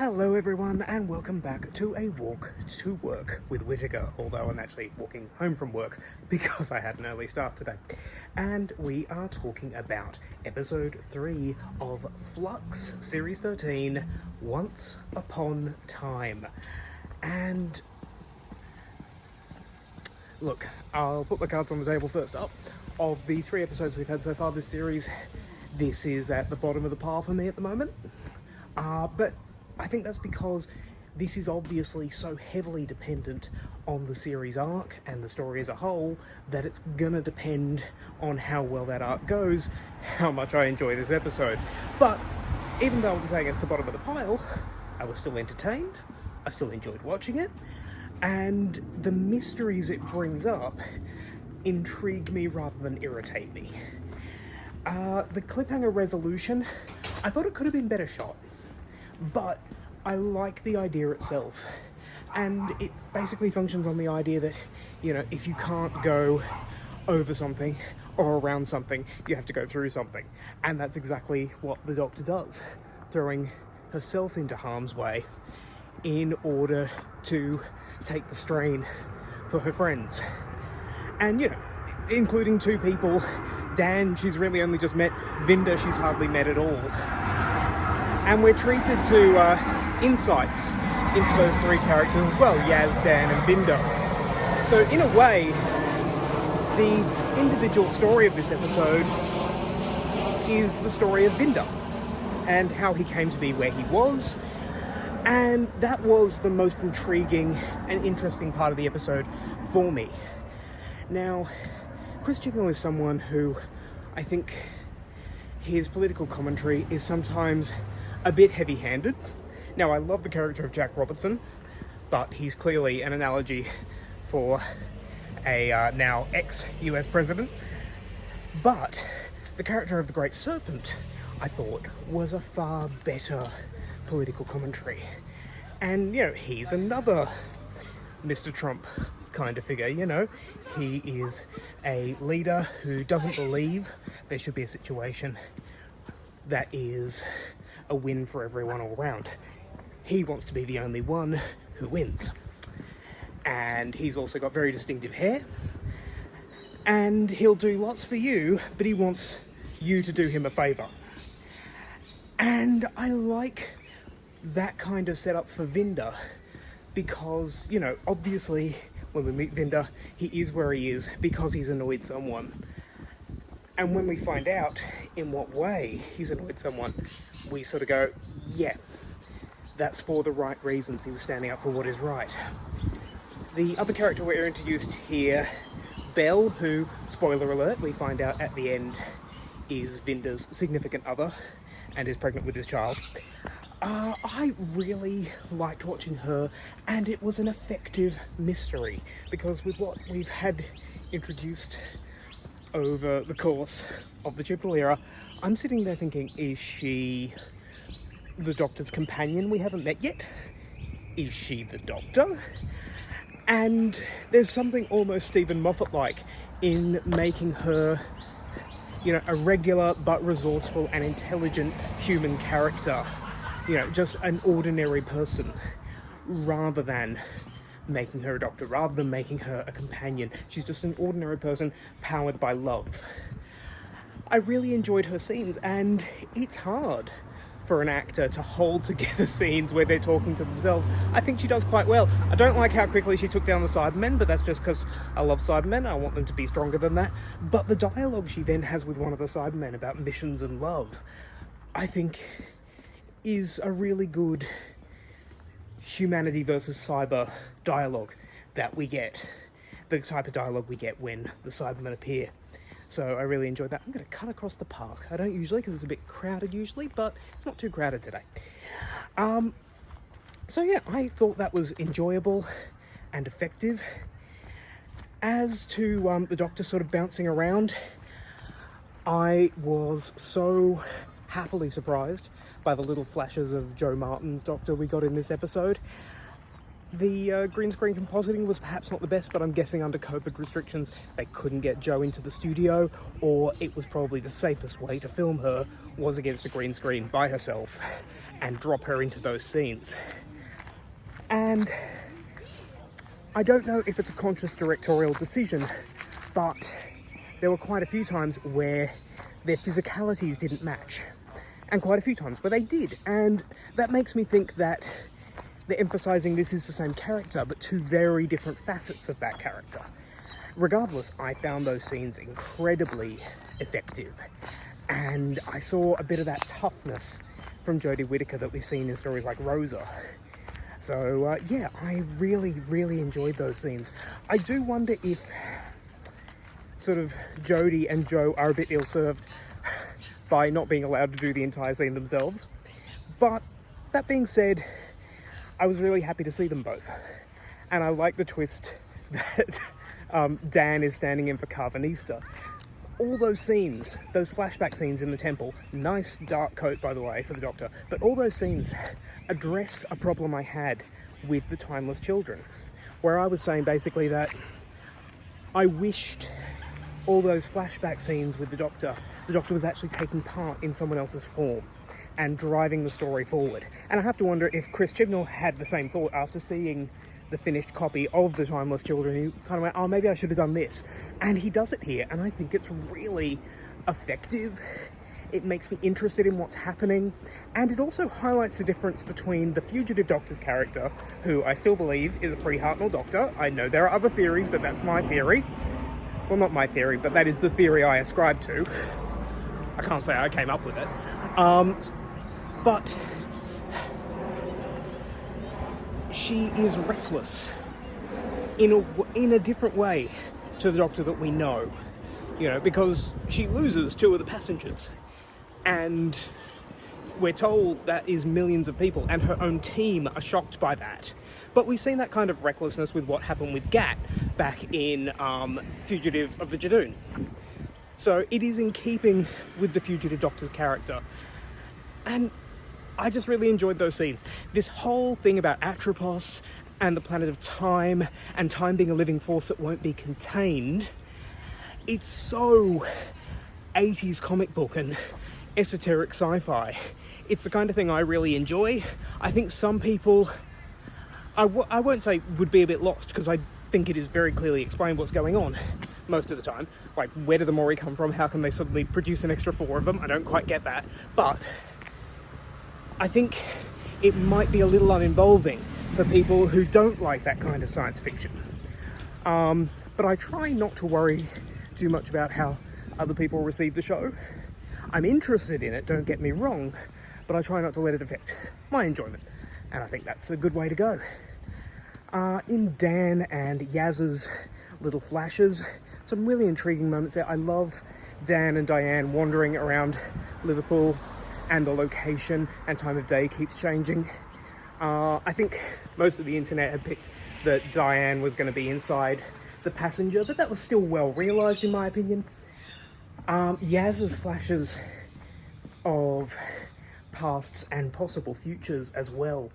Hello everyone and welcome back to a walk to work with Whittaker, although I'm actually walking home from work because I had an early start today. And we are talking about episode 3 of Flux, series 13, Once Upon Time. And look, I'll put my cards on the table first up. Of the 3 episodes we've had so far this series, this is at the bottom of the pile for me at the moment. But I think that's because this is obviously so heavily dependent on the series arc and the story as a whole that it's gonna depend on how well that arc goes, how much I enjoy this episode. But even though I'm saying it's the bottom of the pile, I was still entertained, I still enjoyed watching it, and the mysteries it brings up intrigue me rather than irritate me. The cliffhanger resolution, I thought it could have been better shot. But I like the idea itself, and it basically functions on the idea that, you know, if you can't go over something or around something, you have to go through something. And that's exactly what the Doctor does, throwing herself into harm's way in order to take the strain for her friends. And, you know, including 2 people, Dan, she's really only just met, Vinda, she's hardly met at all. And we're treated to insights into those 3 characters as well, Yaz, Dan and Vinda. So in a way, the individual story of this episode is the story of Vinda and how he came to be where he was. And that was the most intriguing and interesting part of the episode for me. Now, Chris Chibnall is someone who I think his political commentary is sometimes a bit heavy-handed. Now, I love the character of Jack Robertson, but he's clearly an analogy for a now ex-US president. But the character of the Great Serpent, I thought, was a far better political commentary. And, you know, he's another Mr. Trump kind of figure, you know. He is a leader who doesn't believe there should be a situation that is a win for everyone all around. He wants to be the only one who wins. And he's also got very distinctive hair. And he'll do lots for you, but he wants you to do him a favour. And I like that kind of setup for Vinda because, you know, obviously when we meet Vinda, he is where he is because he's annoyed someone. And when we find out in what way he's annoyed someone, we sort of go, yeah, that's for the right reasons. He was standing up for what is right. The other character we're introduced here, Belle, who, spoiler alert, we find out at the end is Vinda's significant other and is pregnant with his child. I really liked watching her, and it was an effective mystery because with what we've had introduced over the course of the Chibnall era, I'm sitting there thinking, is she the Doctor's companion we haven't met yet? Is she the Doctor? And there's something almost Stephen Moffat-like in making her, you know, a regular but resourceful and intelligent human character. You know, just an ordinary person, rather than making her a doctor, rather than making her a companion. She's just an ordinary person powered by love. I really enjoyed her scenes, and it's hard for an actor to hold together scenes where they're talking to themselves. I think she does quite well. I don't like how quickly she took down the Cybermen, but that's just because I love Cybermen. I want them to be stronger than that. But the dialogue she then has with one of the Cybermen about missions and love, I think is a really good humanity versus cyber dialogue that we get. The type of dialogue we get when the Cybermen appear. So I really enjoyed that. I'm going to cut across the park. I don't usually because it's a bit crowded usually, but it's not too crowded today. So yeah, I thought that was enjoyable and effective. As to the Doctor sort of bouncing around, I was so happily surprised by the little flashes of Joe Martin's Doctor we got in this episode. The green screen compositing was perhaps not the best, but I'm guessing under COVID restrictions they couldn't get Jo into the studio, or it was probably the safest way to film her was against a green screen by herself. and drop her into those scenes. And I don't know if it's a conscious directorial decision, but there were quite a few times where their physicalities didn't match, and quite a few times where they did, and that makes me think that they're emphasizing this is the same character, but two very different facets of that character. Regardless, I found those scenes incredibly effective, and I saw a bit of that toughness from Jodie Whittaker that we've seen in stories like Rosa. So yeah, I really, really enjoyed those scenes. I do wonder if sort of Jodie and Jo are a bit ill-served by not being allowed to do the entire scene themselves. But that being said, I was really happy to see them both. And I like the twist that Dan is standing in for Carvanista. All those scenes, those flashback scenes in the temple, nice dark coat, by the way, for the Doctor, but all those scenes address a problem I had with the Timeless Children, where I was saying basically that I wished all those flashback scenes with the Doctor was actually taking part in someone else's form and driving the story forward. And I have to wonder if Chris Chibnall had the same thought after seeing the finished copy of the Timeless Children. He kind of went, oh, maybe I should have done this. And he does it here, and I think it's really effective. It makes me interested in what's happening, and it also highlights the difference between the Fugitive Doctor's character, who I still believe is a pre-Hartnell Doctor. I know there are other theories, but that's my theory. Well, not my theory, but that is the theory I ascribe to. I can't say I came up with it. But she is reckless in a different way to the Doctor that we know, you know, because she loses two of the passengers, and we're told that is millions of people, and her own team are shocked by that. But we've seen that kind of recklessness with what happened with Gat back in Fugitive of the Jadoon. So it is in keeping with the Fugitive Doctor's character, and I just really enjoyed those scenes. This whole thing about Atropos and the planet of time, and time being a living force that won't be contained, it's so 80s comic book and esoteric sci-fi. It's the kind of thing I really enjoy. I think some people, I won't say would be a bit lost, because I think it is very clearly explained what's going on most of the time. Like, where do the Mori come from? How can they suddenly produce an extra 4 of them? I don't quite get that. But I think it might be a little uninvolving for people who don't like that kind of science fiction. But I try not to worry too much about how other people receive the show. I'm interested in it, don't get me wrong, but I try not to let it affect my enjoyment. And I think that's a good way to go. In Dan and Yaz's little flashes, some really intriguing moments there. I love Dan and Diane wandering around Liverpool, and the location and time of day keeps changing. I think most of the internet had picked that Diane was going to be inside the passenger, but that was still well realised in my opinion. Yaz's flashes of pasts and possible futures as well.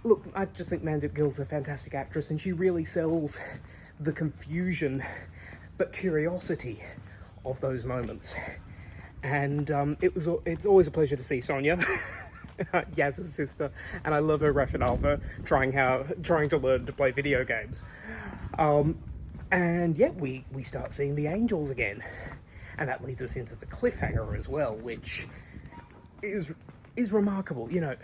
Look, I just think Mandip Gill's a fantastic actress, and she really sells the confusion but curiosity of those moments. And it's always a pleasure to see Sonia, Yaz's sister, and I love her rationale for trying to learn to play video games. And yeah, we start seeing the angels again, and that leads us into the cliffhanger as well, which is remarkable. You know,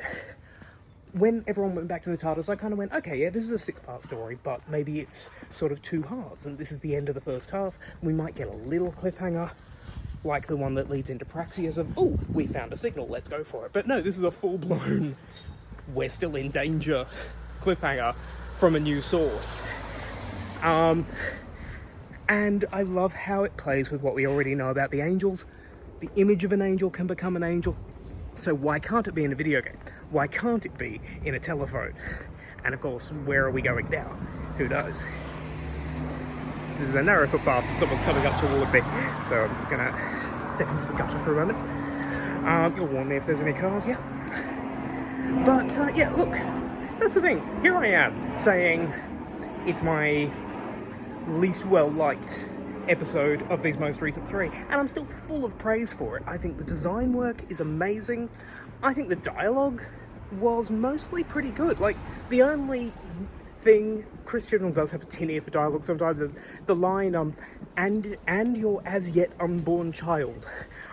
when everyone went back to the TARDIS, I kind of went, okay, yeah, this is a 6-part story, but maybe it's sort of 2 halves, and this is the end of the first half. We might get a little cliffhanger, like the one that leads into Praxias of, oh, we found a signal, let's go for it. But no, this is a full-blown, we're still in danger cliffhanger from a new source. And I love how it plays with what we already know about the angels. The image of an angel can become an angel. So why can't it be in a video game? Why can't it be in a telephone? And of course, where are we going now? Who knows? This is a narrow footpath and someone's coming up toward me. So I'm just gonna step into the gutter for a moment. You'll warn me if there's any cars, yeah? But yeah, look, that's the thing. Here I am saying it's my least well-liked episode of these most recent 3, and I'm still full of praise for it. I think the design work is amazing. I think the dialogue was mostly pretty good. Like, the only thing, Chris Chibnall does have a tin ear for dialogue sometimes, is the line, and your as yet unborn child.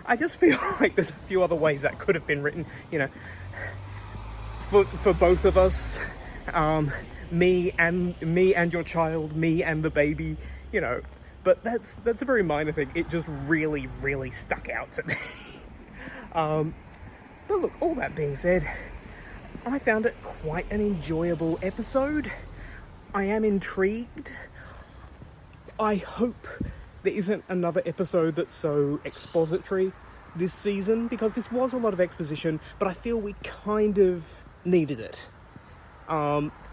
I just feel like there's a few other ways that could have been written, you know, for both of us, me and your child, me and the baby, you know. But that's a very minor thing. It just really, really stuck out to me. But look, all that being said, I found it quite an enjoyable episode. I am intrigued. I hope there isn't another episode that's so expository this season, because this was a lot of exposition, but I feel we kind of needed it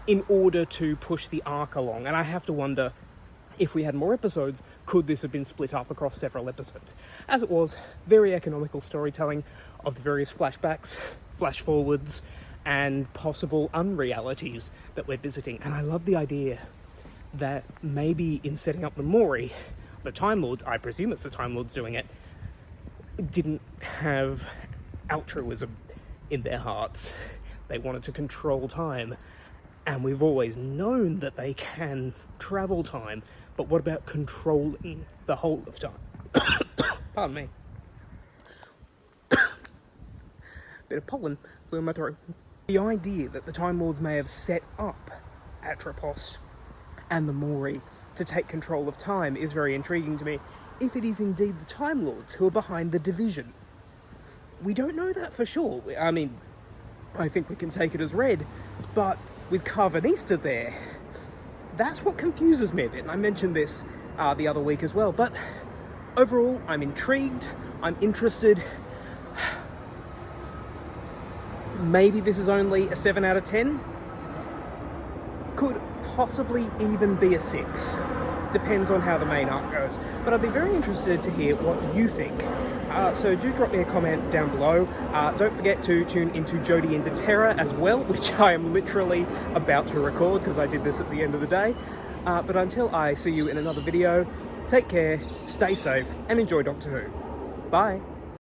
in order to push the arc along. And I have to wonder, if we had more episodes, could this have been split up across several episodes? As it was, very economical storytelling of the various flashbacks, flash forwards, and possible unrealities that we're visiting. And I love the idea that maybe in setting up the Mori, the Time Lords, I presume it's the Time Lords doing it, didn't have altruism in their hearts. They wanted to control time. And we've always known that they can travel time, but what about controlling the whole of time? Pardon me. Bit of pollen flew in my throat. The idea that the Time Lords may have set up Atropos and the Mori to take control of time is very intriguing to me, if it is indeed the Time Lords who are behind the division. We don't know that for sure. I mean, I think we can take it as read, but with Carvanista there, that's what confuses me a bit. And I mentioned this the other week as well, but overall, I'm intrigued, I'm interested. Maybe this is only a 7 out of 10. Could possibly even be a 6. Depends on how the main arc goes. But I'd be very interested to hear what you think. So do drop me a comment down below. Don't forget to tune into Jodie into Terror as well, which I am literally about to record because I did this at the end of the day. But until I see you in another video, take care, stay safe, and enjoy Doctor Who. Bye.